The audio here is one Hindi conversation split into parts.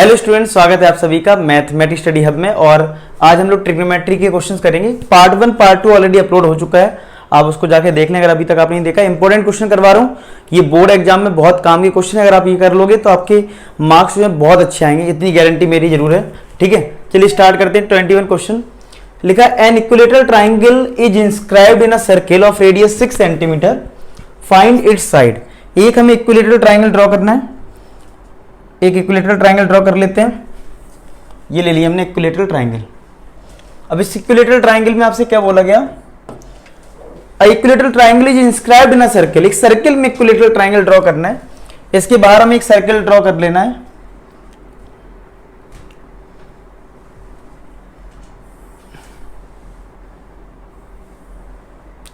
हेलो स्टूडेंट्स, स्वागत है आप सभी का मैथमेटिक्स स्टडी हब में। और आज हम लोग ट्रिग्नोमेट्री के क्वेश्चंस करेंगे। पार्ट 1 पार्ट 2 ऑलरेडी अपलोड हो चुका है, आप उसको जाके देख लें अगर अभी तक आपने नहीं देखा। इंपॉर्टेंट क्वेश्चन करवा रहा हूँ, ये बोर्ड एग्जाम में बहुत काम के क्वेश्चन है। अगर आप ये कर लोगे तो आपके मार्क्स जो है बहुत अच्छे आएंगे, इतनी गारंटी मेरी जरूर है। ठीक है, चलिए स्टार्ट करते हैं। 21 क्वेश्चन लिखा है, an equilateral triangle is inscribed in a circle of radius 6 centimetre, find its side. एक हमें इक्विलेटरल ट्राइंगल ड्रॉ करना है, एक इक्विलेटरल ट्राइंगल ड्रॉ कर लेते हैं। ये ले लिया हमने इक्विलेटरल ट्राइंगल। अब इस इक्विलेटरल ट्राइंगल में आपसे क्या बोला गया, equilateral triangle is inscribed in a circle. एक सर्किल में इक्विलेटरल ट्राइंगल ड्रॉ करना है, इसके बाहर हमें एक सर्किल ड्रॉ कर लेना है।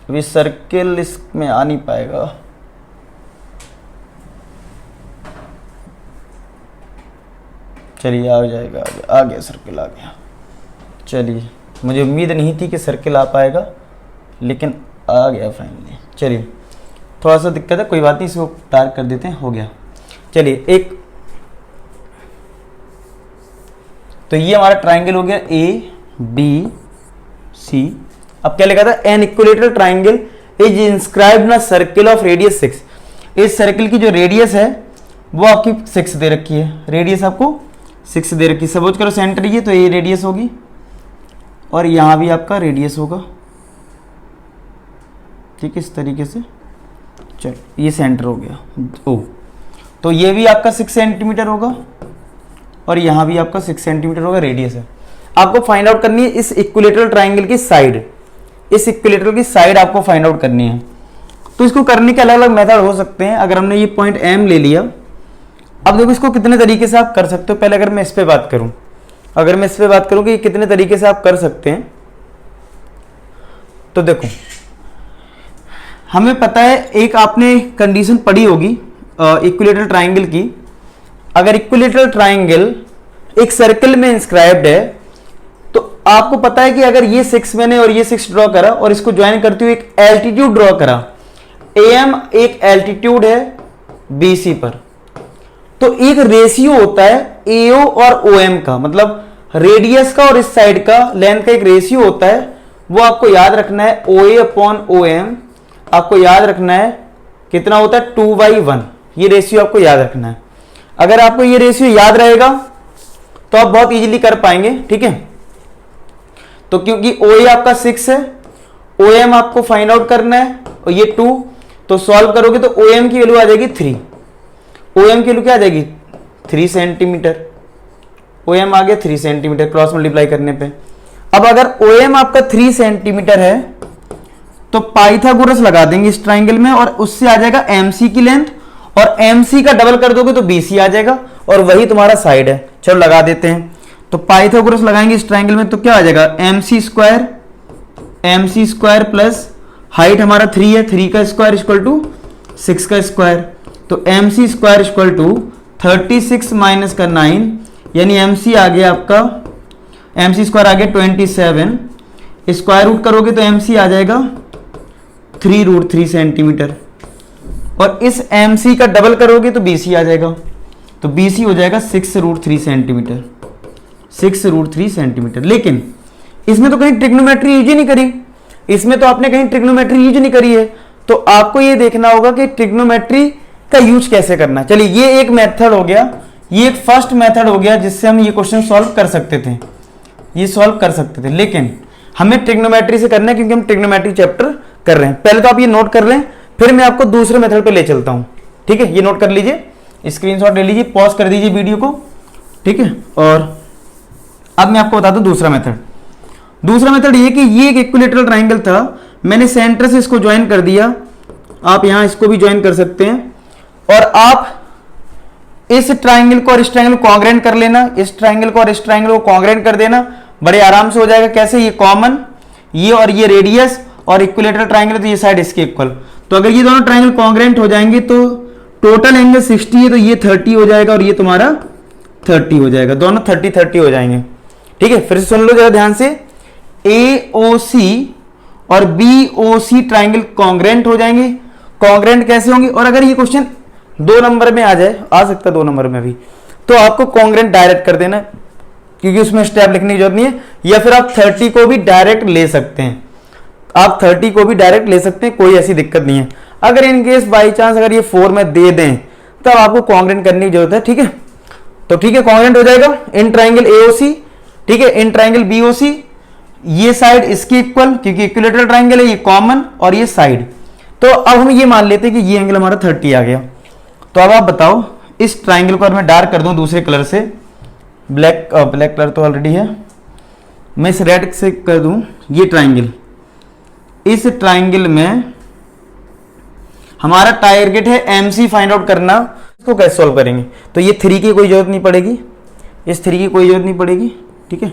अभी सर्किल इसमें आ नहीं पाएगा, चलिए आ जाएगा, आ गया सर्किल, आ गया। चलिए, मुझे उम्मीद नहीं थी कि सर्किल आ पाएगा, लेकिन आ गया फाइनली। चलिए, थोड़ा सा दिक्कत है, कोई बात नहीं, इसको डार्क कर देते हैं, हो गया। चलिए, एक तो ये हमारा ट्राइंगल हो गया ए बी सी। अब क्या लिखा था, an equilateral triangle is inscribed in circle of radius 6। इस सर्किल की जो रेडियस है वो आपकी 6 दे रखी है, रेडियस आपको 6 दे रखी है। सपोज करो सेंटर ये, तो ये रेडियस होगी और यहाँ भी आपका रेडियस होगा। ठीक है, इस तरीके से। चलो, ये सेंटर हो गया ओ, तो ये भी आपका 6 सेंटीमीटर होगा और यहाँ भी आपका 6 सेंटीमीटर होगा, रेडियस है। आपको फाइंड आउट करनी है इस इक्विलेटरल ट्राइंगल की साइड, इस इक्विलेटरल की साइड आपको फाइंड आउट करनी है। तो इसको करने के अलग अलग मेथड हो सकते हैं। अगर हमने ये पॉइंट एम ले लिया, अब देखो इसको कितने तरीके से आप कर सकते हो। पहले अगर मैं इस पे बात करूं, अगर मैं इस पे बात करूं कि ये कितने तरीके से आप कर सकते हैं, तो देखो हमें पता है, एक आपने कंडीशन पढ़ी होगी इक्विलेटरल ट्राइंगल की। अगर इक्विलेटरल ट्राइंगल एक सर्कल में इंस्क्राइब्ड है, तो आपको पता है कि अगर ये 6 मैंने और ये 6 ड्रॉ करा और इसको ज्वाइन करते हुए एक एल्टीट्यूड ड्रॉ करा, एम एक एल्टीट्यूड है बीसी पर, तो एक रेशियो होता है एओ और ओएम का, मतलब रेडियस का और इस साइड का लेंथ का एक रेशियो होता है। वो आपको याद रखना है, ओए अपॉन ओएम आपको याद रखना है कितना होता है, 2/1। ये रेशियो आपको याद रखना है। अगर आपको ये रेशियो याद रहेगा तो आप बहुत इजीली कर पाएंगे। ठीक है, तो क्योंकि ओए आपका 6 है, ओएम आपको फाइंड आउट करना है और ये 2, तो सॉल्व करोगे तो ओएम की वैल्यू आ जाएगी 3। ओएम की वैल्यू क्या आ जाएगी, 3 सेंटीमीटर। ओएम आ गया 3 सेंटीमीटर क्रॉस मल्टीप्लाई करने पे। अब अगर ओएम आपका 3 सेंटीमीटर है तो पाइथागोरस लगा देंगे इस ट्राइंगल में और उससे आ जाएगा एमसी की लेंथ, और एमसी का डबल कर दोगे तो बीसी आ जाएगा और वही तुम्हारा साइड है। चलो लगा देते हैं, तो पाइथागोरस लगाएंगे इस ट्राइंगल में, तो क्या आ जाएगा, एमसी स्क्वायर प्लस हाइट हमारा 3 है, 3 का स्क्वायर इक्वल टू 6 का स्क्वायर, तो MC square equal to 36 minus का 9, यानी एमसी आ गया आपका, एमसी स्क्वायर आ गया 27। स्क्वायर रूट करोगे तो एमसी आ जाएगा 3√3 सेंटीमीटर, और इस एमसी का डबल करोगे तो बीसी आ जाएगा, तो बीसी हो जाएगा 6√3 सेंटीमीटर, 6√3 सेंटीमीटर। लेकिन इसमें तो कहीं ट्रिग्नोमेट्री यूज ही नहीं करी, इसमें तो आपने कहीं ट्रिग्नोमेट्री यूज नहीं करी है, तो आपको ये देखना होगा कि ट्रिग्नोमेट्री का यूज कैसे करना है। चलिए, ये एक मेथड हो गया, ये एक फर्स्ट मेथड हो गया जिससे हम ये क्वेश्चन सॉल्व कर सकते थे, ये सॉल्व कर सकते थे। लेकिन हमें ट्रिग्नोमेट्री से करना है क्योंकि हम ट्रिग्नोमेट्री चैप्टर कर रहे हैं। पहले तो आप ये नोट कर लें, फिर मैं आपको दूसरे मेथड पे ले चलता हूं। ठीक है, ये नोट कर लीजिए, स्क्रीनशॉट ले लीजिए, पॉज कर दीजिए वीडियो को। ठीक है, और अब मैं आपको बता दूं दूसरा मेथड। दूसरा मेथड ये कि ये एक इक्विलेटरल ट्राइंगल था, मैंने सेंटर से इसको ज्वाइन कर दिया, आप यहां इसको भी ज्वाइन कर सकते हैं, और आप इस ट्राइंगल को और इस ट्राइंगल को कॉन्ग्रेंट कर लेना, इस ट्राइंगल को और इस ट्राइंगल को कॉन्ग्रेंट कर देना, बड़े आराम से हो जाएगा। कैसे, ये कॉमन, ये और ये रेडियस और इक्विलेटरल ट्राइंगल, तो ये साइड इसके इक्वल। तो अगर ये दोनों ट्राइंगल कॉन्ग्रेंट हो जाएंगे तो टोटल एंगल 60 है, तो ये 30 हो जाएगा और ये तुम्हारा 30 हो जाएगा, दोनों 30 हो जाएंगे। ठीक है, फिर से सुन लो जरा ध्यान से, AOC और BOC ट्राइंगल कॉन्ग्रेंट हो जाएंगे। कॉन्ग्रेंट कैसे होंगे, और अगर ये क्वेश्चन 2 नंबर में आ जाए, आ सकता है 2 नंबर में भी, तो आपको कॉन्ग्रेंट डायरेक्ट कर देना, क्योंकि उसमें स्टेप लिखने की जरूरत नहीं है। या फिर आप 30 को भी डायरेक्ट ले सकते हैं, आप 30 को भी डायरेक्ट ले सकते हैं, कोई ऐसी दिक्कत नहीं है। अगर इन केस बाई चांस अगर ये 4 में दे दें तब आपको कॉन्ग्रेंट करने की जरूरत है, ठीक है। तो ठीक है, कॉन्ग्रेंट हो जाएगा इन ट्राइंगल एओसी, ठीक है, इन ट्राइंगल बीओसी, ये साइड इसकी इक्वल, क्योंकि इक्विलेटरल ट्राइंगल है, ये कॉमन, और ये साइड। तो अब हम ये मान लेते हैं कि ये एंगल हमारा 30 आ गया। तो अब आप बताओ, इस ट्राइंगल को मैं डार्क कर दूं दूसरे कलर से, ब्लैक कलर तो ऑलरेडी है, मैं इस रेड से कर दूं ये ट्राइंगल। इस ट्राइंगल में हमारा टारगेट है एमसी फाइंड आउट करना। इसको कैसे सॉल्व करेंगे? तो ये 3 की कोई जरूरत नहीं पड़ेगी, इस 3 की कोई जरूरत नहीं पड़ेगी, ठीक है।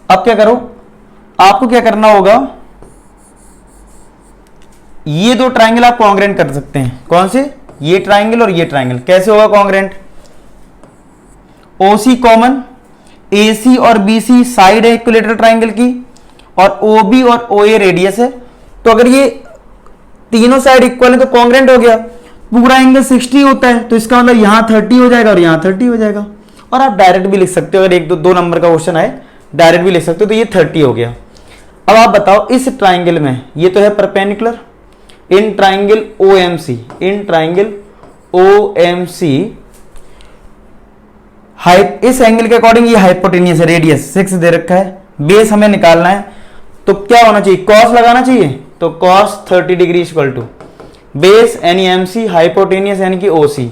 अब क्या करो, आपको क्या करना होगा, ये दो ट्राइंगल आप कॉन्ग्रेंट कर सकते हैं। कौन से? ये ट्राइंगल और ये ट्राइंगल। कैसे होगा कॉन्ग्रेंट? ओसी कॉमन, एसी और बीसी साइड है इक्विलेटरल ट्राइंगल की, और ओबी और ओए रेडियस है। तो अगर ये तीनों साइड इक्वल है तो कॉन्ग्रेंट हो गया। पूरा एंगल 60 होता है, तो इसका मतलब यहां 30 हो जाएगा और यहां 30 हो जाएगा। और आप डायरेक्ट भी लिख सकते हो, अगर एक दो नंबर का क्वेश्चन आए डायरेक्ट भी लिख सकते हो। तो ये 30 हो गया। अब आप बताओ, इस ट्राइंगल में ये तो है perpendicular, in triangle OMC, in triangle OMC इस एंगल के अकॉर्डिंग ये हाइपोटेनियस है, रेडियस 6 दे रखा है, बेस हमें निकालना है। तो क्या होना चाहिए? कॉस लगाना चाहिए। तो cos 30 degree equal to base यानी एमसी, हाइपोटेनियस यानी कि ओसी।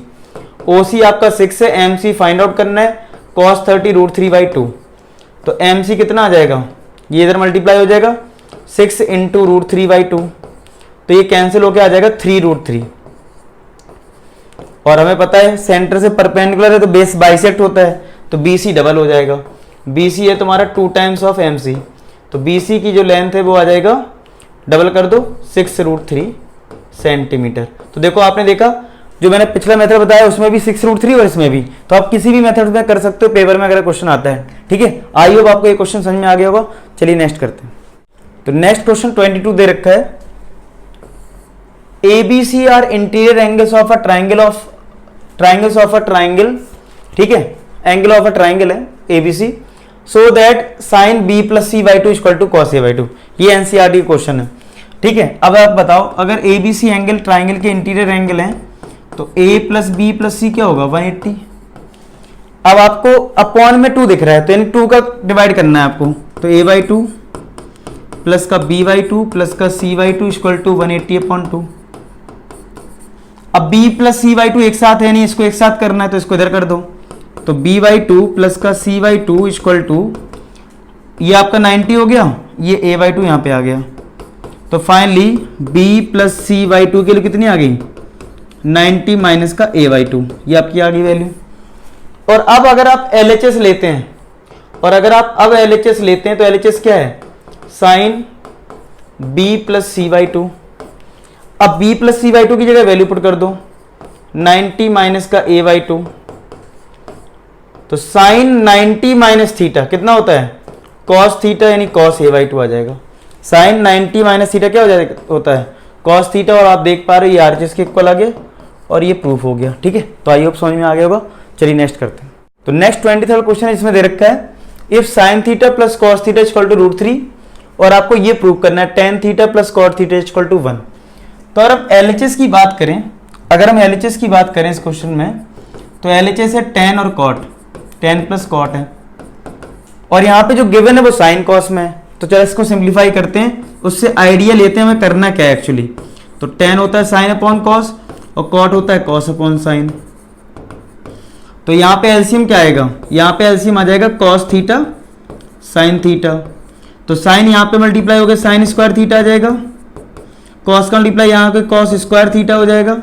ओसी आपका 6 है, एमसी फाइंड आउट करना है, कॉस 30 √3/2। तो एमसी कितना आ जाएगा? ये इधर मल्टीप्लाई हो जाएगा 6 इंटू √3/2, तो ये कैंसिल होके आ जाएगा 3√3। और हमें पता है सेंटर से परपेंडिकुलर है तो बेस बाइसेक्ट होता है, तो बीसी डबल हो जाएगा। बीसी है तुम्हारा 2 टाइम्स ऑफ एमसी, तो बीसी की जो लेंथ है वो आ जाएगा, डबल कर दो 6√3 सेंटीमीटर। तो देखो आपने देखा, जो मैंने पिछला मेथड बताया उसमें भी 6√3 और इसमें भी, तो आप किसी भी मेथड में कर सकते हो पेपर में अगर क्वेश्चन आता है, ठीक है। आई होप आपको ये क्वेश्चन समझ में आ गया होगा। चलिए नेक्स्ट करते हैं। तो नेक्स्ट क्वेश्चन 22 दे रखा है, ABC are interior angles of a triangle, ठीक है, एंगल ऑफ अ ट्राइंगल है ABC, so that sine B + C/2 equal to cos A/2। ये एनसीईआरटी क्वेश्चन है, ठीक है। अब आप बताओ, अगर ABC एंगल ट्राइंगल के इंटीरियर एंगल हैं तो A + B + C क्या होगा? 180। अब आपको अपॉन में 2 दिख रहा है, तो यानी 2 का डिवाइड करना है आपको, तो A/2 प्लस का B/2 प्लस का C/2 इक्वल टू 180/2। अब B + C/2 एक साथ है नहीं, इसको एक साथ करना है तो इसको इधर कर दो, तो B/2 प्लस का C/2 इक्वल टू, ये आपका 90 हो गया, ये A/2 यहां पे आ गया। तो फाइनली B + C/2 के लिए कितनी आ गई? 90 माइनस का A/2, ये आपकी आ गई वैल्यू। और अब अगर आप LHS लेते हैं, और अगर आप अब LHS लेते हैं तो LHS क्या है? Sine B + C/2। अब B + C/2 की जगह वैल्यू पुट कर दो, 90 माइनस का A/2, तो साइन 90 माइनस थीटा कितना होता है? कॉस थीटा, यानी कॉस A/2 आ जाएगा। साइन 90 माइनस थीटा क्या होता है? Cos theta. और आप देख पा रहे हो ये RHS के इक्वल आ गया और ये प्रूफ हो गया, ठीक है। तो आई होप समझ में आ गया होगा। चलिए नेक्स्ट करते हैं। तो नेक्स्ट 23rd क्वेश्चन इसमें दे रखा है, if sine theta plus cos theta equal to √3, और आपको ये प्रूव करना है tan theta plus cot theta equal to 1। तो अगर हम LHS की बात करें, अगर हम LHS की बात करें इस क्वेश्चन में, तो LHS है टेन और कॉट, टेन प्लस कॉट है, और यहाँ पे जो गिवन है वो साइन कॉस में है। तो चलो इसको सिंप्लीफाई करते हैं, उससे आइडिया लेते हैं हमें करना क्या है एक्चुअली। तो टेन होता है साइन अपॉन कॉस और कॉट होता है कॉस अपॉन साइन। तो यहाँ पे एलसीएम क्या आएगा? यहाँ पे एलसीएम आ जाएगा कॉस थीटा साइन थीटा। तो साइन यहाँ पे मल्टीप्लाई हो गया साइन स्क्वायर थीटा आ जाएगा, कॉस का मल्टीप्लाई यहाँ पे कॉस स्क्वायर थीटा हो जाएगा,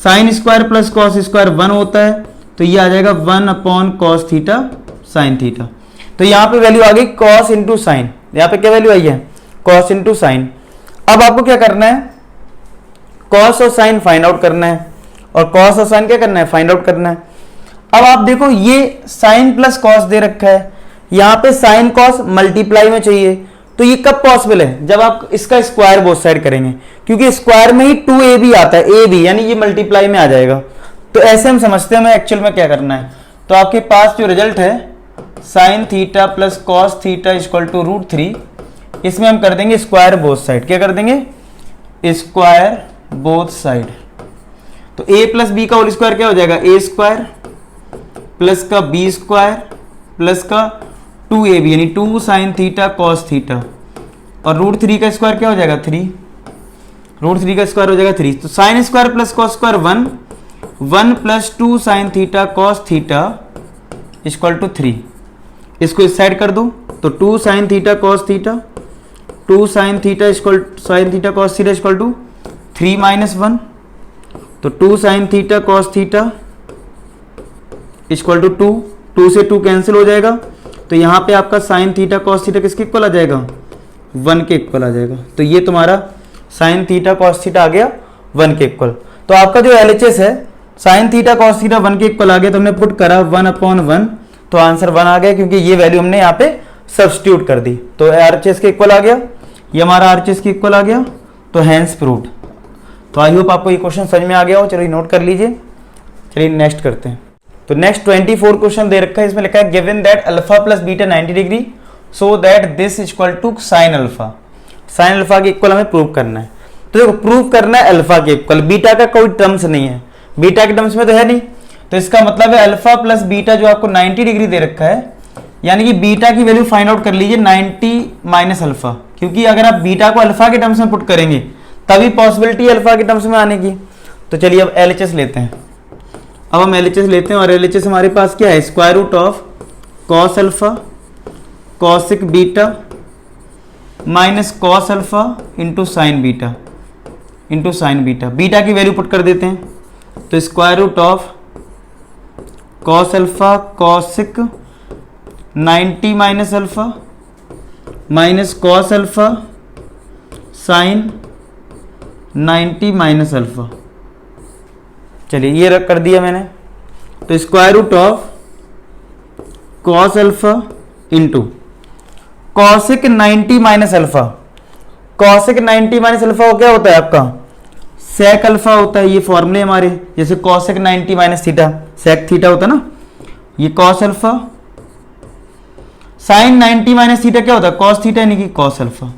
sign square plus cos square 1 होता है, तो ये आ जाएगा 1 upon cos theta sine theta. तो यहाँ पे वैल्यू आ गई कॉस इंटू साइन, यहाँ पे क्या वैल्यू आई है? Cos into sine. अब आपको क्या करना है? कॉस और साइन फाइंड आउट करना है, और कॉस और साइन क्या करना है? फाइंड आउट करना है। अब आप देखो ये साइन प्लस कॉस दे रखा है, यहाँ पे साइन कॉस मल्टीप्लाई में चाहिए, तो ये कब पॉसिबल है? जब आप इसका स्क्वायर बोथ साइड करेंगे, क्योंकि स्क्वायर में ही 2ab आता है, ab यानी ये मल्टीप्लाई में आ जाएगा। तो तो ऐसे हम समझते हैं हमें एक्चुअल में क्या करना है। तो आपके पास जो रिजल्ट है sine theta plus cos theta equal to √3, इसमें हम कर देंगे स्क्वायर बोथ साइड। क्या कर देंगे? Square both side. तो a प्लस बी का होल स्क्वायर क्या हो जाएगा? a स्क्वायर प्लस का b स्क्वायर प्लस का 2ab यानी 2 साइन थीटा कॉस थीटा, और √3 का स्क्वायर क्या हो जाएगा? 3। √3 का स्क्वायर हो जाएगा 3। तो sine square plus cos square 1 plus 2 sine theta cos theta equal to 3। इसको इस साइड कर दो तो 2 sine theta cos theta, 2 sine theta cos theta equal to 3 minus 1। तो 2 sine theta cos theta equal to 2 से 2 कैंसिल हो जाएगा। तो यहाँ पे आपका साइन थीटा कॉस थीटा किसके इक्वल आ जाएगा? 1 के इक्वल आ जाएगा। तो ये तुम्हारा साइन थीटा कॉस थीटा आ गया 1 के इक्वल। तो आपका जो LHS है साइन थीटा कॉस थीटा 1 के इक्वल आ गया, तो हमने पुट करा 1/1, तो आंसर 1 आ गया क्योंकि ये वैल्यू हमने यहाँ पे सब्स्टिट्यूट कर दी। तो RHS के इक्वल आ गया, ये हमारा RHS के इक्वल आ गया, तो हैंस प्रूव्ड। तो आई होप आपको ये क्वेश्चन समझ में आ गया हो। चलिए नोट कर लीजिए। चलिए नेक्स्ट करते हैं। तो नेक्स्ट 24 क्वेश्चन दे रखा है, इसमें लिखा है given that alpha plus beta 90 degree so that this equal to sine alpha. Sine alpha के इक्वल हमें प्रूव करना है। तो देखो प्रूव करना है अल्फा के इक्वल, बीटा का कोई टर्म्स नहीं है, बीटा के टर्म्स में तो है नहीं। तो इसका मतलब है अल्फा प्लस बीटा जो आपको 90 डिग्री दे रखा है, यानी कि बीटा की वैल्यू फाइंड आउट कर लीजिए 90 माइनस अल्फा, क्योंकि अगर आप बीटा को अल्फा के टर्म्स में पुट करेंगे तभी पॉसिबिलिटी अल्फा के टर्म्स में आने की। तो चलिए अब LHS लेते हैं। अब हम LHS लेते हैं और LHS हमारे पास क्या है? Square root of cos alpha cosec beta minus cos alpha into sine beta. Beta की वैल्यू पुट कर देते हैं। तो square root of cos alpha cosec 90 minus alpha minus cos alpha sine 90 minus alpha. चलिए ये रख कर दिया मैंने। तो square root of cos alpha into cosec 90 minus alpha. Cosec 90 minus alpha क्या होता है आपका? सेक अल्फा होता है। ये फॉर्मूले हमारे, जैसे cosec 90 minus theta sec theta होता है ना, ये cos alpha. Sine 90 minus theta क्या होता है? कॉस थीटा यानी कि कॉस अल्फा।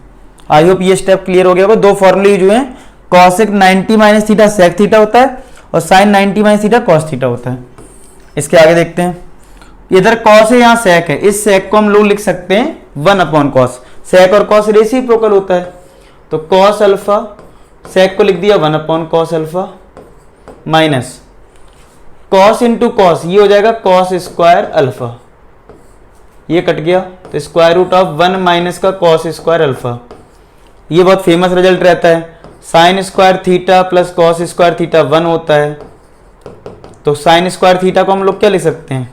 आई होप ये स्टेप क्लियर हो गया होगा। दो फॉर्मूले यूज हुए हैं, cosec 90 minus theta sec theta होता है और sine 90 minus theta cos theta होता है। इसके आगे देखते हैं। इधर कॉस है, यहाँ सेक है। इस सेक को हम लोग लिख सकते हैं 1/cos। सेक और कॉस रेसिप्रोकल होता है। तो कॉस अल्फा सेक को लिख दिया 1/cos alpha minus cos into cos, ये हो जाएगा कॉस स्क्वायर अल्फा। ये कट गया तो स्क्वायर रूट ऑफ 1 माइनस का कॉस स्क्वायर अल्फा। ये बहुत फेमस रिजल्ट रहता है। Sign square theta plus cos square theta 1 होता है। तो साइन स्क्वायर थीटा को हम लोग क्या लिख सकते हैं?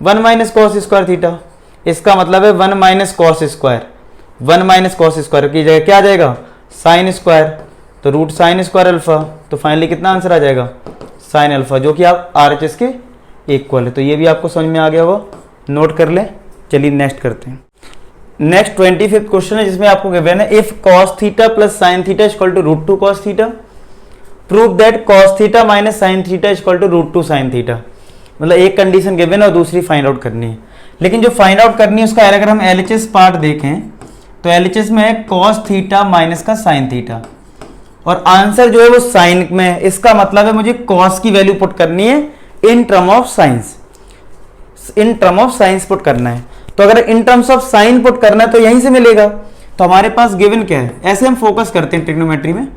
1 माइनस कॉस स्क्वायर थीटा। इसका मतलब है 1 minus cos square. 1 minus cos square की जगह क्या आ जाएगा? Sine square. तो रूट साइन स्क्वायर अल्फा। तो फाइनली कितना आंसर आ जाएगा? साइन अल्फा, जो कि आप RHS के इक्वल है। तो ये भी आपको समझ में आ गया होगा, नोट कर लें। चलिए नेक्स्ट करते हैं। नेक्स्ट 25th क्वेश्चन है, जिसमें आपको गिवन है if cos theta plus sine theta equal to √2 cos theta prove that cos theta minus sine theta equal to √2 sine theta. मतलब एक कंडीशन गिवन है और दूसरी फाइंड आउट करनी है। लेकिन जो फाइंड आउट करनी है उसका अगर हम LHS पार्ट देखें तो LHS में है cos थीटा माइनस का साइन थीटा, और आंसर जो है वो साइन में है। इसका मतलब है मुझे cos की वैल्यू पुट करनी है in term of science, in term of science put करना है। तो अगर in terms of sine put करना है तो यहीं से मिलेगा। तो हमारे पास गिवन क्या है? ऐसे हम फोकस करते हैं ट्रिग्नोमेट्री में।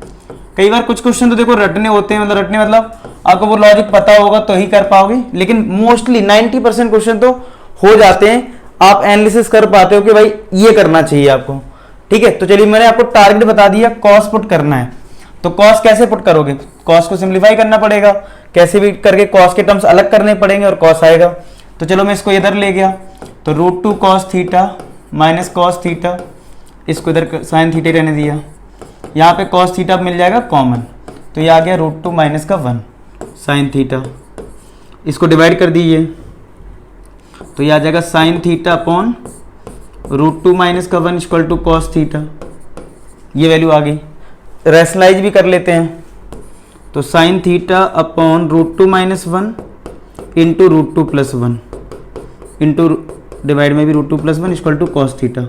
कई बार कुछ क्वेश्चन तो देखो रटने होते हैं, मतलब रटने मतलब आपको वो लॉजिक पता होगा तो ही कर पाओगे, लेकिन मोस्टली 90% क्वेश्चन तो हो जाते हैं, आप एनालिसिस कर पाते हो कि भाई ये करना चाहिए आपको। ठीक है, तो चलिए मैंने आपको टारगेट बता दिया, कॉस पुट करना है। तो कॉस कैसे पुट करोगे? कॉस को सिंप्लीफाई करना पड़ेगा, कैसे भी करके कॉस के टर्म्स अलग करने पड़ेंगे और कॉस आएगा। तो चलो मैं इसको इधर ले गया, तो √2 cos theta minus cos theta, इसको इधर साइन थीटा रहने दिया। यहाँ पे cos थीटा मिल जाएगा कॉमन, तो ये आ गया √2 माइनस का 1 साइन थीटा। इसको डिवाइड कर दीजिए तो ये आ जाएगा साइन थीटा अपॉन √2 माइनस का 1 इक्वल टू कॉस थीटा। ये वैल्यू आ गई। रैशनलाइज भी कर लेते हैं तो sine theta upon √2 - 1 into √2 + 1 into divide में भी √2 + 1 इक्वल टू कॉस थीटा।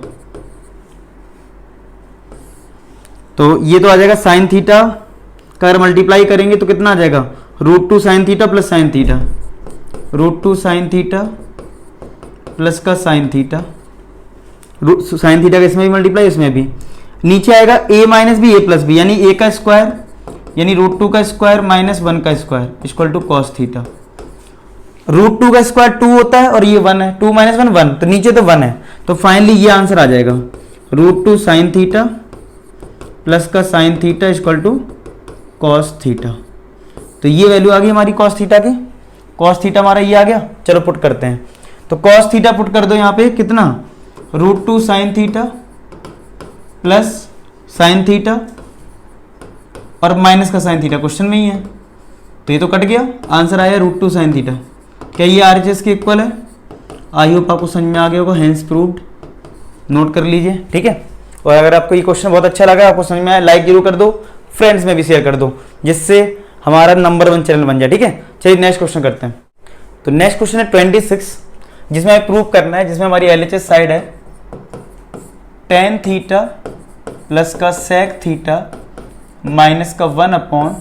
तो ये तो आ जाएगा साइन थीटा का अगर मल्टीप्लाई करेंगे तो कितना आ जाएगा, √2 sin theta plus sine theta, √2 sin theta plus का साइन थीटा, साइन थीटा का इसमें भी मल्टीप्लाई इसमें भी, नीचे आएगा a minus B a plus B यानी a का स्क्वायर यानी √2 का स्क्वायर माइनस 1 का square equal to cos theta. √2 का स्क्वायर 2 होता है और ये 1 है, 2 - 1 1, तो नीचे तो 1 है, तो फाइनली ये आंसर आ जाएगा √2 sin थीटा प्लस का sine theta equal to cos theta. तो ये वैल्यू आ गई हमारी कॉस थीटा की, कॉस थीटा हमारा ये आ गया। चलो पुट करते हैं, तो कॉस थीटा पुट कर दो यहाँ पे कितना, √2 sin theta plus sine theta और माइनस का साइन थीटा क्वेश्चन में ही है, तो ये तो कट गया, आंसर आया √2 sin थीटा। क्या ये RHS के इक्वल है? आई होप आपको समझ में आ गया होगा, हेंस प्रूव्ड, नोट कर लीजिए, ठीक है। और अगर आपको ये क्वेश्चन बहुत अच्छा लगा, आपको समझ में आया, लाइक जरूर कर दो, फ्रेंड्स में भी शेयर कर दो, जिससे हमारा नंबर 1 चैनल बन जाए, ठीक है। चलिए नेक्स्ट क्वेश्चन करते हैं। तो नेक्स्ट क्वेश्चन है 26, जिसमें हमें प्रूव करना है, जिसमें हमारी LHS साइड है tan थीटा प्लस का sec थीटा माइनस का 1 अपॉन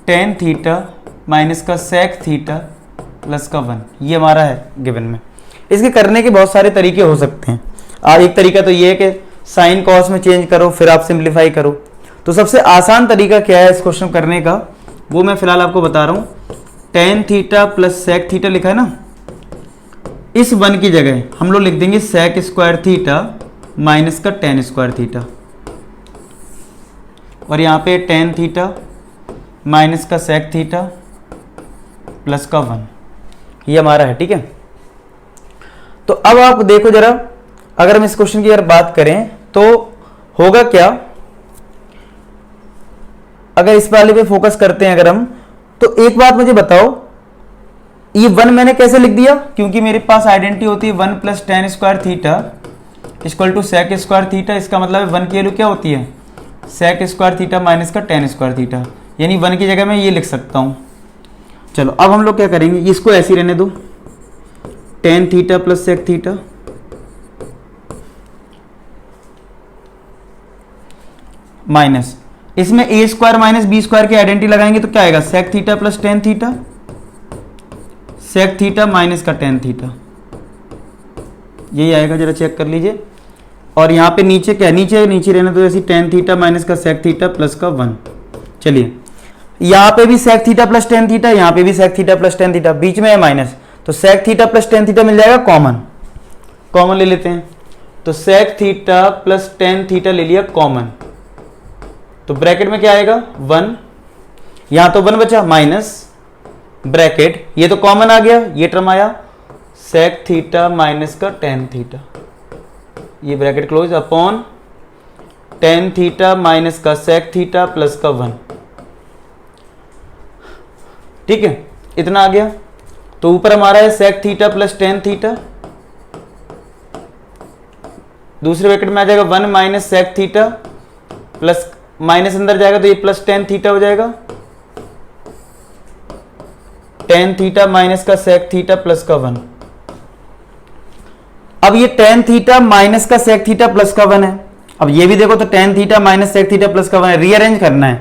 tan थीटा माइनस का sec थीटा प्लस का 1, ये हमारा है गिवन में। इसके करने के बहुत सारे तरीके हो सकते हैं। एक तरीका तो ये है कि साइन कॉस में चेंज करो फिर आप सिंप्लीफाई करो। तो सबसे आसान तरीका क्या है इस क्वेश्चन करने का, वो मैं फिलहाल आपको बता रहा हूँ। tan theta plus sec theta लिखा है ना, इस 1 की जगह हम लोग लिख देंगे sec स्क्वायर थीटा माइनस का tan स्क्वायर थीटा, और यहाँ पे tan थीटा माइनस का sec थीटा प्लस का 1, ये हमारा है, ठीक है। तो अब आप देखो जरा, अगर हम इस क्वेश्चन की अगर बात करें तो होगा क्या, अगर इस वाले पे फोकस करते हैं अगर हम, तो एक बात मुझे बताओ, ये 1 मैंने कैसे लिख दिया, क्योंकि मेरे पास आइडेंटिटी होती है 1 plus tan square theta equal to sec square theta. इसका मतलब है 1 की वैल्यू क्या होती है, sec स्क्वायर थीटा माइनस का tan स्क्वायर थीटा, यानी 1 की जगह मैं ये लिख सकता हूं। चलो अब हम लोग क्या करेंगे, इसको ऐसे ही रहने दो, tan theta plus sec theta minus, इसमें a square minus b square की आइडेंटिटी लगाएंगे तो क्या आएगा, sec theta plus tan theta, sec theta minus का tan थीटा, यही आएगा, जरा चेक कर लीजिए। और यहाँ पे नीचे क्या, नीचे रहने दो ऐसी, tan थीटा माइनस का sec थीटा प्लस का 1। चलिए यहाँ पे भी sec theta plus tan theta, यहाँ पे भी sec theta plus tan theta, बीच में है माइनस, तो sec theta plus tan theta मिल जाएगा कॉमन ले लेते हैं। तो sec theta plus tan theta ले लिया कॉमन, तो ब्रैकेट में क्या आएगा 1, यहां तो 1 बचा माइनस ब्रैकेट, ये तो कॉमन आ गया, ये टर्म आया sec थीटा माइनस का tan थीटा, ये bracket close upon tan theta minus का sec थीटा प्लस का 1, ठीक है, इतना आ गया। तो ऊपर हमारा है sec theta plus tan theta, दूसरे ब्रैकेट में आ जाएगा 1 minus sec theta plus, minus अंदर जाएगा तो ये प्लस tan थीटा हो जाएगा, tan थीटा माइनस का sec थीटा प्लस का 1। अब ये tan थीटा माइनस का sec थीटा प्लस का 1 है, अब ये भी देखो तो tan theta minus sec theta plus का 1 है, रीअरेंज करना है,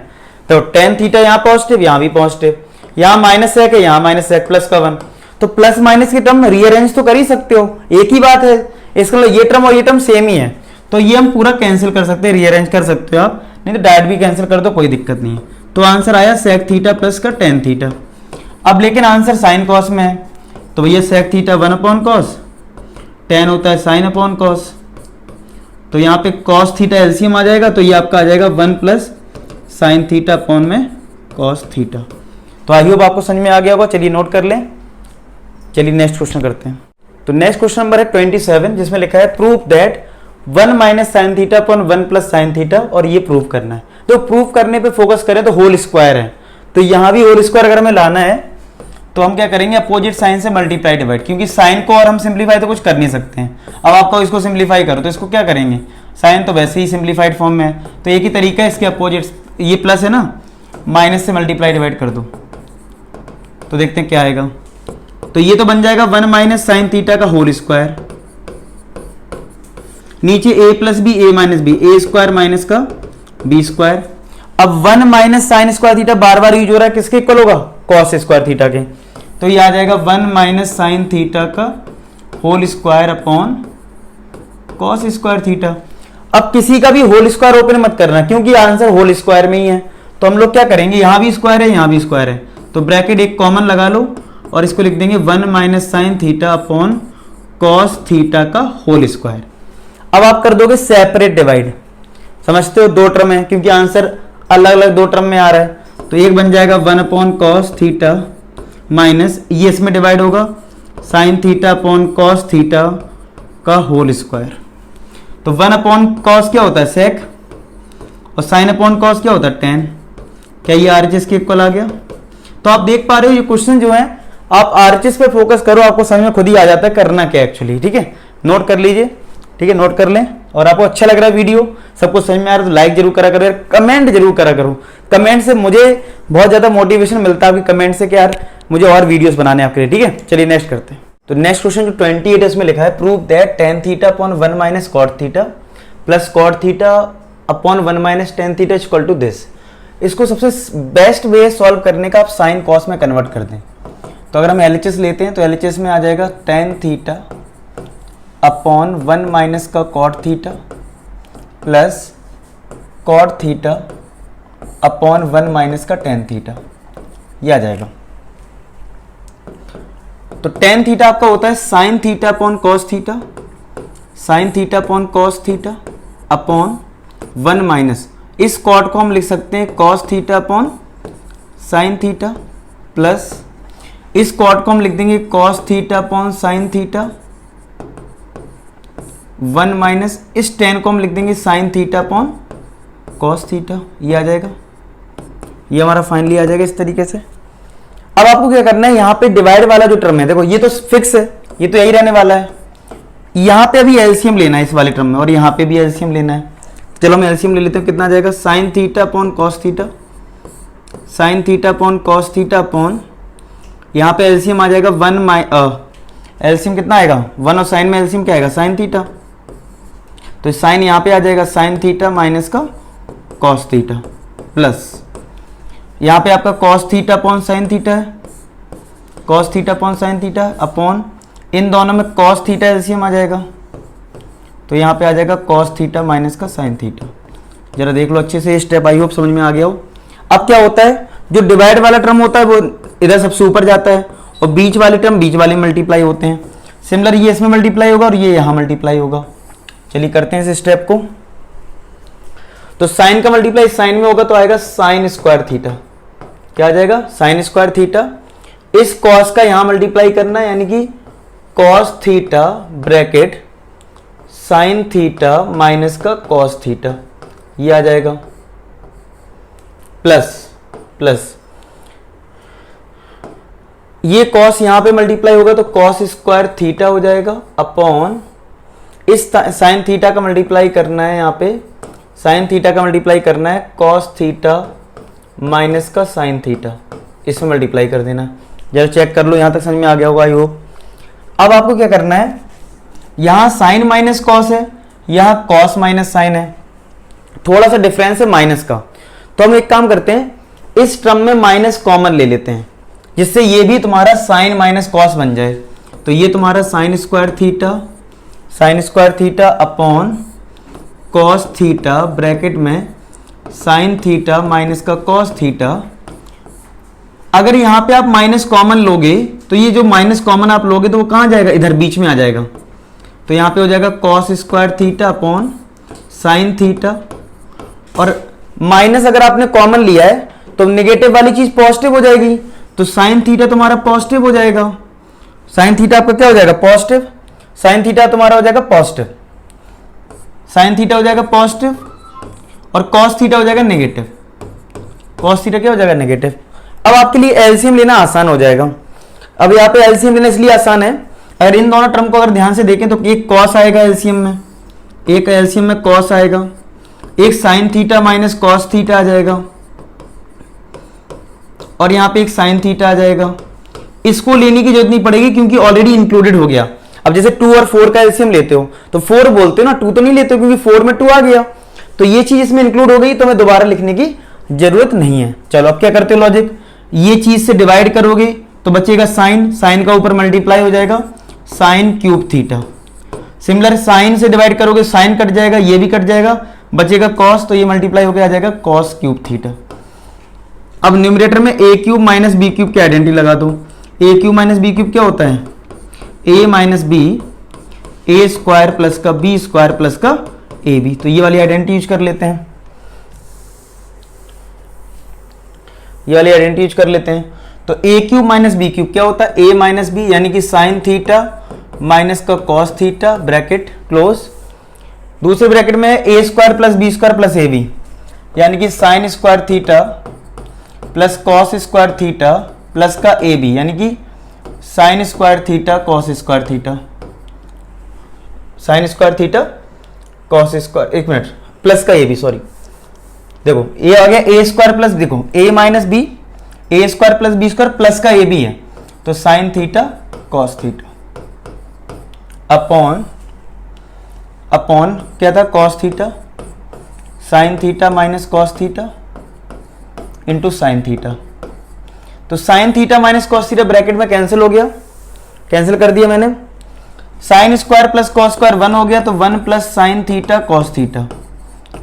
तो tan थीटा यहां पॉजिटिव यहां भी पॉजिटिव, यहां माइनस sec है यहां माइनस sec प्लस का 1, तो प्लस माइनस की टर्म रीअरेंज तो कर ही सकते हो, एक ही बात है, इसका मतलब ये टर्म और ये टर्म सेम ही है, तो ये हम पूरा कैंसिल कर सकते हैं, रीअरेंज कर सकते हो आप, नहीं तो डायरेक्ट भी कैंसिल कर दो, कोई दिक्कत नहीं है। तो आंसर आया sec थीटा प्लस का tan थीटा। अब लेकिन आंसर साइन कॉस में है, तो भैया sec theta 1 upon cos, tan होता है साइन अपॉन कॉस, तो यहाँ पे कॉस थीटा एलसीएम आ जाएगा, तो ये आपका आ जाएगा 1 प्लस साइन थीटा अपॉन में कॉस थीटा। तो आई होप आपको समझ में आ गया होगा, चलिए नोट कर लें। चलिए नेक्स्ट क्वेश्चन करते हैं। तो नेक्स्ट क्वेश्चन नंबर है 27, जिसमें लिखा है proof that 1 minus sine theta upon 1 plus sine theta, और ये प्रूफ करना है। तो प्रूफ करने पे फोकस करें तो होल स्क्वायर है, तो यहाँ भी होल स्क्वायर अगर हमें लाना है तो हम क्या करेंगे, अपोजिट साइन से मल्टीप्लाई डिवाइड, क्योंकि साइन को और हम सिंप्लीफाई तो कुछ कर नहीं सकते हैं। अब आपको इसको सिंप्लीफाई करो तो इसको क्या करेंगे, साइन तो वैसे ही सिंप्लीफाइड फॉर्म में है, तो एक ही तरीका है इसके अपोजिट, ये प्लस है ना, माइनस से मल्टीप्लाई डिवाइड कर दो तो देखते हैं क्या आएगा। तो ये तो बन जाएगा 1 माइनस साइन थीटा का होल स्क्वायर, नीचे a plus B A minus B, A square minus का बी स्क्वायर। अब 1 माइनस साइन स्क्वायर थीटा बार बार यूज हो रहा है, किसके इक्वल होगा? कॉस स्क्वायर थीटा के। तो ये आ जाएगा 1 माइनस साइन थीटा का whole square upon cos square theta. अब किसी का भी होल स्क्वायर ओपन मत करना क्योंकि आंसर होल स्क्वायर में ही है। तो हम लोग क्या करेंगे, यहां भी स्क्वायर है यहां भी स्क्वायर है, तो ब्रैकेट एक कॉमन लगा लो और इसको लिख देंगे 1 minus sine theta upon cos theta का होल स्क्वायर। अब आप कर दोगे सेपरेट डिवाइड, समझते हो? दो टर्म है क्योंकि आंसर अलग अलग दो टर्म में आ रहा है। तो एक बन जाएगा 1 अपॉन कॉस थीटा माइनस ये इसमें डिवाइड होगा sign theta upon cos theta का होल स्क्वायर। तो 1 अपॉन कॉस क्या होता है? सेक, और साइन अपॉन कॉस क्या होता है? टेन। क्या ये आरएचएस के इक्वल आ गया? तो आप देख पा रहे हो ये क्वेश्चन जो है, आप आरएचएस पे फोकस करो, आपको समझ में खुद ही आ जाता है करना क्या एक्चुअली। ठीक है, नोट कर लीजिए, ठीक है, नोट कर लें। और आपको अच्छा लग रहा है वीडियो, सबको समझ में आ रहा है तो लाइक जरूर करा करो यार, कमेंट जरूर करा करो। कमेंट से मुझे बहुत ज्यादा मोटिवेशन मिलता है आपके कमेंट से कि यार मुझे और वीडियोस बनाने आपके लिए। ठीक है, चलिए नेक्स्ट करते हैं। तो नेक्स्ट क्वेश्चन जो 28 है इसमें लिखा है prove that tan theta upon 1 minus cot theta plus cot theta upon 1 minus tan theta equal to this. इसको सबसे बेस्ट वे सॉल्व करने का आप साइन कॉस में कन्वर्ट कर दें। तो अगर हम एलएचएस लेते हैं तो एलएचएस में आ जाएगा टेन थीटा अपॉन 1 माइनस का cot theta plus cot theta upon 1 minus का टेन थीटा, ये आ जाएगा। तो टेन थीटा आपका होता है sine theta upon cos theta, sine theta upon cos theta upon 1 minus, इस कॉट को हम लिख सकते हैं cos theta upon sine theta plus इस कॉट को हम लिख देंगे cos theta upon sine theta 1 minus इस टेन को हम लिख देंगे sign theta upon cos theta, ये आ जाएगा। ये हमारा फाइनली आ जाएगा इस तरीके से। अब आपको क्या करना है, यहाँ पे डिवाइड वाला जो टर्म है देखो ये तो फिक्स है, ये तो यही रहने वाला है। यहाँ पे अभी एलसीएम लेना है इस वाले टर्म में और यहाँ पे भी एलसीएम लेना है। चलो मैं एलसीएम ले लेते हैं, कितना आ जाएगा sine theta upon cos theta, sine theta upon cos theta upon यहाँ पे एलसीएम आ जाएगा 1 एलसीएम कितना आएगा 1 और साइन में एलसीएम क्या आएगा साइन थीटा। तो साइन यहाँ पे आ जाएगा साइन थीटा माइनस का कॉस थीटा प्लस यहाँ पे आपका cos theta upon sine theta है, cos theta upon sine theta upon इन दोनों में कॉस थीटा एलसीएम आ जाएगा। तो यहाँ पे आ जाएगा कॉस थीटा माइनस का साइन थीटा। जरा देख लो अच्छे से स्टेप, आई होप समझ में आ गया हो। अब क्या होता है, जो डिवाइड वाला टर्म होता है वो इधर सबसे ऊपर जाता है और बीच वाले टर्म बीच वाले मल्टीप्लाई होते हैं। सिमिलर ये इसमें मल्टीप्लाई होगा और ये यहाँ मल्टीप्लाई होगा। चलिए करते हैं इस स्टेप को। तो साइन का मल्टीप्लाई साइन में होगा तो आएगा साइन स्क्वायर थीटा, क्या आ जाएगा साइन स्क्वायर थीटा। इस कॉस का यहां मल्टीप्लाई करना है यानी कि cos theta bracket sign theta minus का कॉस थीटा, ये आ जाएगा प्लस प्लस ये कॉस यहां पे मल्टीप्लाई होगा तो कॉस स्क्वायर थीटा हो जाएगा अपॉन इस साइन थीटा का मल्टीप्लाई करना है, यहाँ पे साइन थीटा का मल्टीप्लाई करना है कॉस थीटा माइनस का साइन थीटा, इसमें मल्टीप्लाई कर देना। जरा चेक कर लो, यहां तक समझ में आ गया होगा आई होप। अब आपको क्या करना है, यहां साइन माइनस कॉस है, यहां कॉस माइनस साइन है, थोड़ा सा डिफरेंस है माइनस का। तो हम एक काम करते हैं, इस टर्म में माइनस कॉमन ले लेते हैं जिससे ये भी तुम्हारा साइन माइनस कॉस बन जाए। तो ये तुम्हारा sign square theta upon cos theta bracket में साइन थीटा माइनस का कॉस थीटा। अगर यहां पे आप माइनस कॉमन लोगे तो ये जो माइनस कॉमन आप लोगे तो वो कहां जाएगा, इधर बीच में आ जाएगा। तो यहां पे हो जाएगा cos square theta upon sine theta, और माइनस अगर आपने कॉमन लिया है तो नेगेटिव वाली चीज पॉजिटिव हो जाएगी, तो साइन थीटा तुम्हारा पॉजिटिव हो जाएगा। साइन थीटा आपका क्या हो जाएगा पॉजिटिव, साइन थीटा तुम्हारा हो जाएगा पॉजिटिव, साइन थीटा हो जाएगा पॉजिटिव और कॉस थीटा हो जाएगा नेगेटिव, कॉस थीटा क्या हो जाएगा नेगेटिव। अब आपके लिए एलसीएम लेना आसान हो जाएगा। अब यहाँ पे एलसीएम लेना इसलिए आसान है, अगर इन दोनों टर्म को अगर ध्यान से देखें तो एक कॉस आएगा एलसीएम में, एक एलसीएम में कॉस आएगा, एक sine theta minus cos theta आ जाएगा, और यहाँ पे एक साइन थीटा आ जाएगा। इसको लेने की जरूरत नहीं पड़ेगी क्योंकि ऑलरेडी इंक्लूडेड हो गया। अब जैसे 2 और 4 का एलसीएम लेते हो तो 4 बोलते हो ना, 2 तो नहीं लेते हो क्योंकि 4 में 2 आ गया, तो ये चीज इसमें इंक्लूड हो गई, तो मैं दोबारा लिखने की जरूरत नहीं है। चलो अब क्या करते हो लॉजिक, ये चीज से डिवाइड करोगे तो बचेगा साइन, साइन का ऊपर मल्टीप्लाई हो जाएगा sine cube theta. Similar sine से डिवाइड करोगे साइन कट जाएगा, ये भी कट जाएगा, बचेगा कॉस, तो ये मल्टीप्लाई होकर आ जाएगा कॉस क्यूब थीटा। अब न्यूमरेटर में ए क्यूब माइनस बी क्यूब की आइडेंटिटी लगा दो। ए क्यूब माइनस बी क्यूब क्या होता है, A minus B, A square plus का बी स्क्वायर प्लस का ए बी। तो ये वाली आइडेंटिटी यूज कर लेते हैं, ये वाली आइडेंटिटी यूज कर लेते हैं। तो A cube minus B cube क्या होता है, ए माइनस बी यानी कि साइन थीटा माइनस का कॉस थीटा, ब्रैकेट क्लोज। दूसरे ब्रैकेट में A square plus B square plus A B यानी कि sine square theta plus cos square theta plus का ए बी यानी कि sine square theta cos square theta, sine square theta cos square, एक मिनट, प्लस का ए बी, सॉरी देखो ये आ गया ए स्क्वायर प्लस, देखो A minus B, A square plus B square plus का ए बी है, तो sine theta cos theta upon upon क्या था cos theta, sine theta minus cos theta into sine theta. तो sine theta minus cos theta bracket में कैंसिल हो गया, कैंसिल कर दिया मैंने। Sine square plus cos square 1 हो गया, तो 1 plus sine theta cos theta,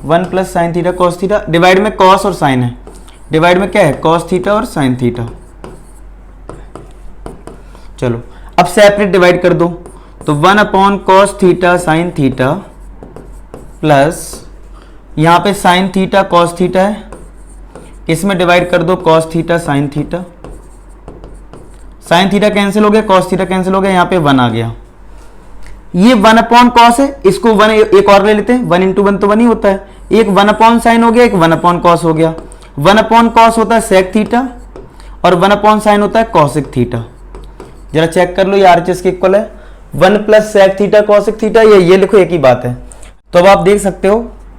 1 plus sine theta cos theta. Divide में कॉस और साइन है, डिवाइड में क्या है कॉस थीटा और साइन थीटा। चलो अब सेपरेट डिवाइड कर दो, तो 1 upon cos theta sine theta plus यहां पे साइन थीटा कॉस थीटा है, इसमें डिवाइड कर दो cos theta sine theta, sine theta cancel हो गया, कॉस थीटा कैंसिल हो गया, यहां पे 1 आ गया। ये 1 अपॉन कॉस है, इसको 1 एक और ले लेते हैं, 1 इंटू 1 तो 1 ही होता है, एक 1 अपॉन साइन हो गया, एक 1 अपॉन कॉस हो गया। 1 अपॉन कॉस होता है सेक थीटा और 1 अपॉन साइन होता है कॉसिक थीटा। जरा चेक कर लो ये आरएचएस के इक्वल है, 1 plus sec theta cosec theta, ये लिखो एक ही बात है। तो अब आप देख सकते हो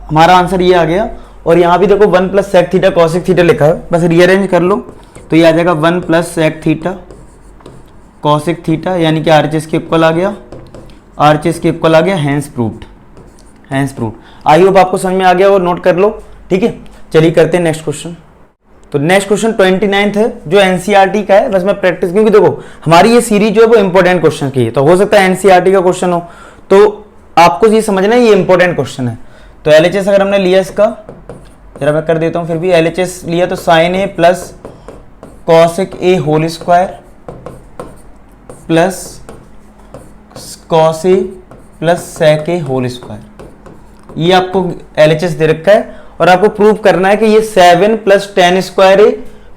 हमारा आंसर ये आ गया, और यहां भी देखो 1 plus sec theta cosec theta लिखा है, बस रीअरेंज कर लो तो ये आ जाएगा 1 plus sec theta cosec theta, यानी कि आरएचएस के इक्वल आ गया, आरएचएस के इक्वल आ गया, hence proved, hence proved. I hope आपको समझ में आ गया और नोट कर लो, ठीक है। चलिए करते हैं नेक्स्ट क्वेश्चन। तो नेक्स्ट क्वेश्चन 29th है जो एनसीईआरटी का है, बस मैं प्रैक्टिस, क्योंकि देखो हमारी ये सीरीज जो है वो इंपॉर्टेंट क्वेश्चन की है, तो हो सकता है एनसीईआरटी का क्वेश्चन हो, तो आपको ये समझना है ये इंपॉर्टेंट क्वेश्चन है। तो एलएचएस अगर हमने लिया इसका, जरा मैं कर देता हूं, फिर भी एलएचएस लिया तो sign A plus cosec A whole square plus cos A plus sec A whole square, ये आपको एलएचएस दे रखा है और आपको प्रूव करना है कि ये 7 प्लस ten square A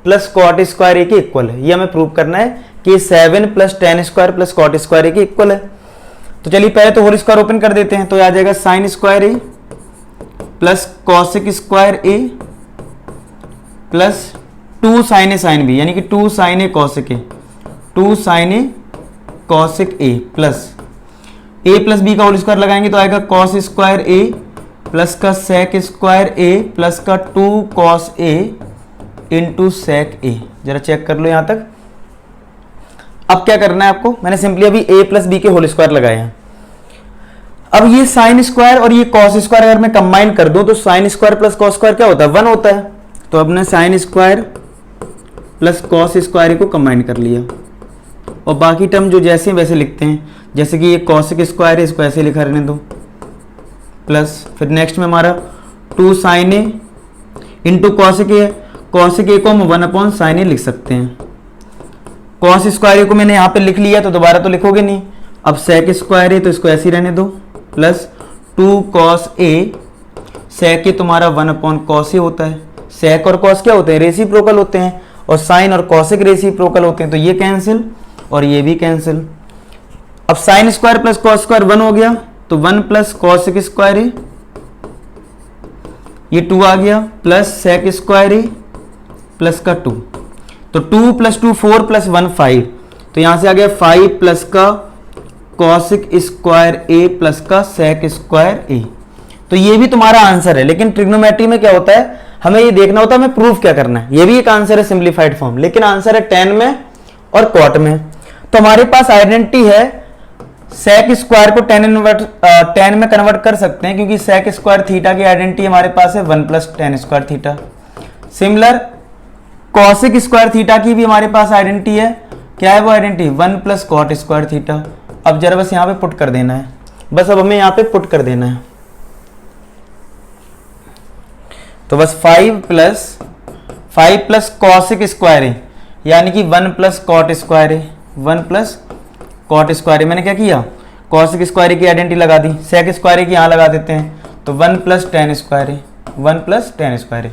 plus cot square A के इक्वल है। ये हमें प्रूव करना है कि ये 7 प्लस ten square plus cot square A के इक्वल है। तो चलिए पहले तो होल स्क्वायर ओपन कर देते हैं, तो आ जाएगा साइन स्क्वायर ए प्लस कॉसिक स्क्वायर ए प्लस 2 साइन ए साइन बी, यानी कि 2 साइन ए कॉसिक ए, 2 साइन ए कॉसिक ए प्लस ए प्लस बी का होल स्क्वायर लगाएंगे तो आएगा कॉस स्क्वायर ए प्लस का सेक स्क्वायर ए प्लस का 2 कॉस ए इंटू सेक ए। जरा चेक कर लो यहां तक। अब क्या करना है आपको, मैंने सिंपली अभी ए प्लस बी के होल स्क्वायर लगाए हैं। अब ये साइन स्क्वायर और ये कॉस स्क्वायर अगर मैं कंबाइन कर दूं तो sine square plus cos square क्या होता है, 1 होता है। तो अब ने sign square plus cos square को कंबाइन कर लिया और बाकी टर्म जो जैसे वैसे लिखते हैं, जैसे कि ये कॉसिक स्क्वायर है इसको ऐसे लिखा रहने दो, प्लस फिर नेक्स्ट में हमारा 2 साइन ए इंटू कॉसिक ए, कॉसिक ए को हम 1 अपॉन साइन ए लिख सकते हैं। कॉस स्क्वायर ए को मैंने यहाँ पे लिख लिया तो दोबारा तो लिखोगे नहीं। अब सेक स्क्वायर ए तो इसको ऐसे ही रहने दो, प्लस 2 कॉस ए, सेक ए तुम्हारा 1 अपॉन कॉस ए होता है। सेक और कॉस क्या होते हैं, रेसिप्रोकल होते हैं, और साइन और कॉसिक रेसिप्रोकल होते हैं, तो ये कैंसिल और ये भी कैंसिल। अब sign square plus cos square 1 हो गया, तो 1 प्लस कॉसिक स्क्वायर ए, ये 2 आ गया, प्लस सेक स्क्वायर ए प्लस का 2, तो 2 प्लस 2 4 प्लस 1 5, तो यहां से आ गया 5 प्लस का कॉसिक स्क्वायर ए प्लस का सेक स्क्वायर ए। तो ये भी तुम्हारा आंसर है, लेकिन ट्रिग्नोमेट्री में क्या होता है, हमें ये देखना होता है हमें प्रूफ क्या करना है। ये भी एक आंसर है सिंप्लीफाइड फॉर्म, लेकिन आंसर है tan में और cot में। तो हमारे पास आइडेंटिटी है sec स्क्वायर को tan में कन्वर्ट कर सकते हैं, क्योंकि sec स्क्वायर थीटा की आइडेंटिटी हमारे पास है 1 plus tan square theta. Similar cosic square theta की भी हमारे पास आइडेंटिटी है, क्या है वो identity 1 plus cot square theta. अब जरा बस यहाँ पे पुट कर देना है, बस अब हमें यहाँ पे पुट कर देना है। तो बस 5 प्लस cosic स्क्वायर है, यानी कि 1 प्लस cot स्क्वायर है, 1 प्लस cot स्क्वायर है। मैंने क्या किया, cosic स्क्वायर की आइडेंटिटी लगा दी, sec स्क्वायर की यहाँ लगा देते हैं, तो 1 प्लस tan स्क्वायर है, 1 प्लस tan स्क्वायर है।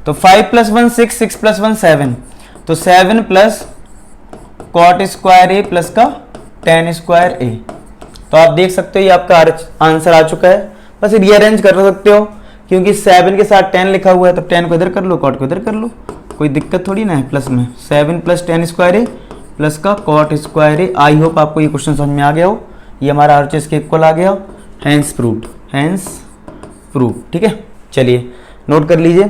तो 5 प्लस 1 6, 6 प्लस 1 7, तो 7 प्लस cot स्क्वायर ए प्लस का tan स्क्वायर ए। तो आप देख सकते हो ये आपका आंसर आ चुका है। बस रीअरेंज कर सकते हो, क्योंकि 7 के साथ 10 लिखा हुआ है, तो 10 को इधर कर लो, cot को इधर कर लो, कोई दिक्कत थोड़ी ना है। प्लस में 7 प्लस tan स्क्वायर ए प्लस का cot स्क्वायर ए। आई होप आपको ये क्वेश्चन समझ में आ गया हो, ये हमारा RHS के इक्वल आ गया हो। Hence proved, hence proved. ठीक है, चलिए नोट कर लीजिए,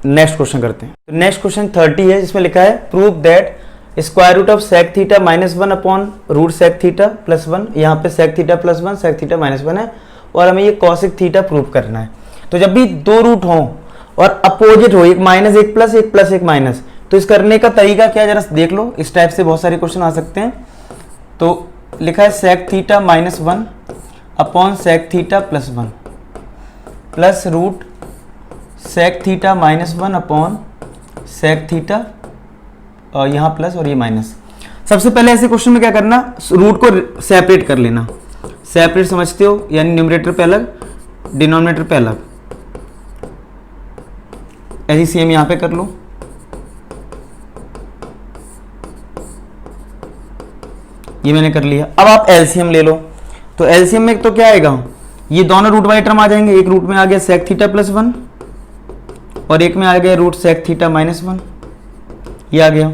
नेक्स्ट क्वेश्चन करते हैं। तो नेक्स्ट क्वेश्चन 30 है, जिसमें लिखा है prove that square root of sec theta minus 1 upon root sec theta plus 1। यहाँ पे sec theta plus 1, sec theta minus 1 है, और हमें ये कॉसिक थीटा प्रूव करना है। तो जब भी दो रूट हो और अपोजिट हो, एक माइनस एक प्लस, एक प्लस एक माइनस, तो इस करने का तरीका क्या है जरा देख लो। इस टाइप से बहुत सारे क्वेश्चन आ सकते हैं। तो लिखा है sec theta minus 1 upon sec theta plus 1 plus root sec theta minus 1 upon sec theta, और यहाँ प्लस और ये माइनस। सबसे पहले ऐसे क्वेश्चन में क्या करना, रूट को सेपरेट कर लेना। सेपरेट समझते हो, यानी न्यूमरेटर पे अलग, डिनोमिनेटर पे अलग। ऐसी सेम यहाँ पे कर लो। ये मैंने कर लिया। अब आप एलसीएम ले लो। तो एलसीएम में तो क्या आएगा, ये दोनों रूट वाले टर्म आ जाएंगे। एक रूट में आ गया सेक थीटा प्लस 1 और एक में आ गया रूट सेक थीटा माइनस 1, ये आ गया।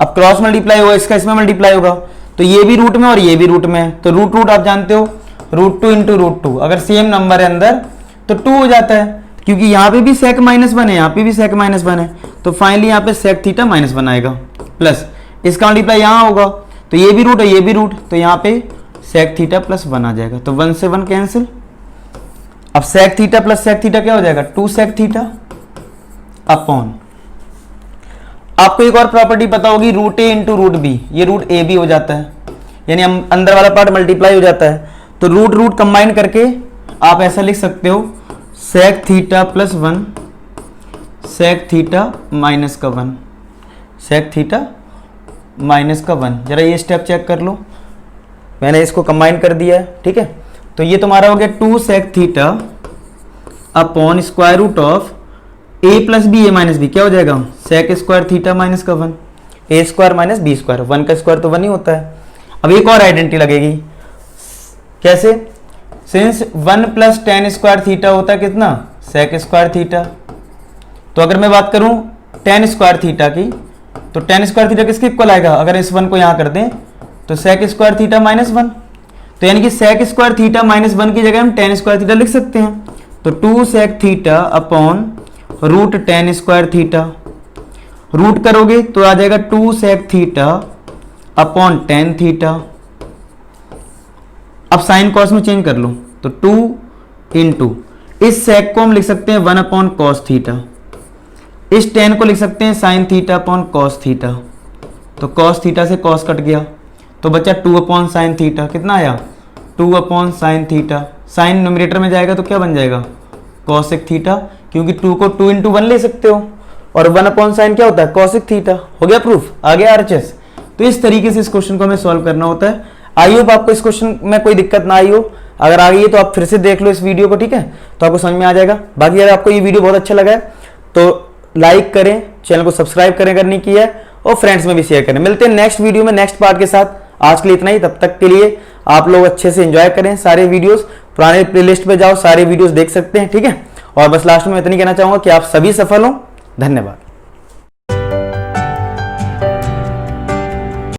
अब क्रॉस मल्टीप्लाई होगा, इसका इसमें मल्टीप्लाई होगा, तो ये भी रूट में और ये भी रूट में है। तो रूट रूट आप जानते हो, रूट 2 इंटू रूट 2, अगर सेम नंबर है अंदर तो 2 हो जाता है, क्योंकि यहाँ पे भी सेक माइनस 1 है, यहाँ पे भी सेक माइनस 1 है। तो फाइनली यहाँ पे सेक थीटा माइनस 1 आएगा, प्लस इसका मल्टीप्लाई यहाँ होगा, तो ये भी रूट है ये भी रूट, तो यहाँ पे सेक थीटा प्लस 1 आ जाएगा। तो 1 से 1 कैंसिल। अब sec theta plus sec theta क्या हो जाएगा, 2 सेक थीटा अपॉन, आपको एक और प्रॉपर्टी पता होगी, रूट ए इंटू रूट बी, ये रूट ए बी हो जाता है, यानी हम अंदर वाला पार्ट मल्टीप्लाई हो जाता है। तो रूट रूट कंबाइन करके आप ऐसा लिख सकते हो, sec theta plus 1 sec theta minus का 1, सेक थीटा माइनस का 1। जरा ये स्टेप चेक कर लो, मैंने इसको कंबाइन कर दिया है। ठीक है, तो ये तुम्हारा हो गया 2 sec theta upon square root of A plus B A minus B, क्या हो जाएगा सेक स्क्वायर थीटा माइनस का 1, A square minus B square, 1 का स्क्वायर तो 1 ही होता है। अब एक और आइडेंटिटी लगेगी, कैसे, since 1 plus tan square theta होता है कितना, सेक स्क्वायर थीटा। तो अगर मैं बात करूं tan स्क्वायर थीटा की, तो tan स्क्वायर थीटा किसके इक्वल आएगा, अगर इस 1 को यहां कर दें तो सेक स्क्वायर थीटा माइनस 1। तो यानी कि सेक स्क्वायर थीटा माइनस 1 की जगह हम tan स्क्वायर थीटा लिख सकते हैं। तो 2 sec theta upon root tan square theta, root करोगे तो आ जाएगा 2 sec theta upon tan theta. अब साइन कॉस में चेंज कर लो, तो 2 इंटू, इस सेक को हम लिख सकते हैं 1 अपॉन कॉस थीटा, इस tan को लिख सकते हैं sign theta upon cos theta. तो कॉस थीटा से कॉस कट गया, तो बचा 2 अपॉन साइन थीटा, कितना आया 2 upon sine theta. Sine numerator में जाएगा तो क्या बन जाएगा कॉसिक थीटा, क्योंकि 2 को 2 इंटू 1 ले सकते हो, और 1 अपॉन साइन क्या होता है कॉसिक थीटा। हो गया प्रूफ, आ गया RHS। तो इस तरीके से इस क्वेश्चन को हमें सॉल्व करना होता है। आई होप आपको इस क्वेश्चन में कोई दिक्कत ना आई हो, अगर आ गई है तो आप फिर से देख लो इस वीडियो को, ठीक है, तो आपको समझ में आ जाएगा। बाकी अगर आपको ये वीडियो बहुत अच्छा लगा है तो लाइक करें, चैनल को सब्सक्राइब करें करने की है, और फ्रेंड्स में भी शेयर करें। मिलते हैं नेक्स्ट वीडियो में नेक्स्ट पार्ट के साथ। आज के लिए इतना ही, तब तक के लिए आप लोग अच्छे से एंजॉय करें। सारे वीडियोस पुराने प्लेलिस्ट पे जाओ, सारे वीडियोस देख सकते हैं, ठीक है। और बस लास्ट में इतनी कहना चाहूंगा कि आप सभी सफल हो। धन्यवाद।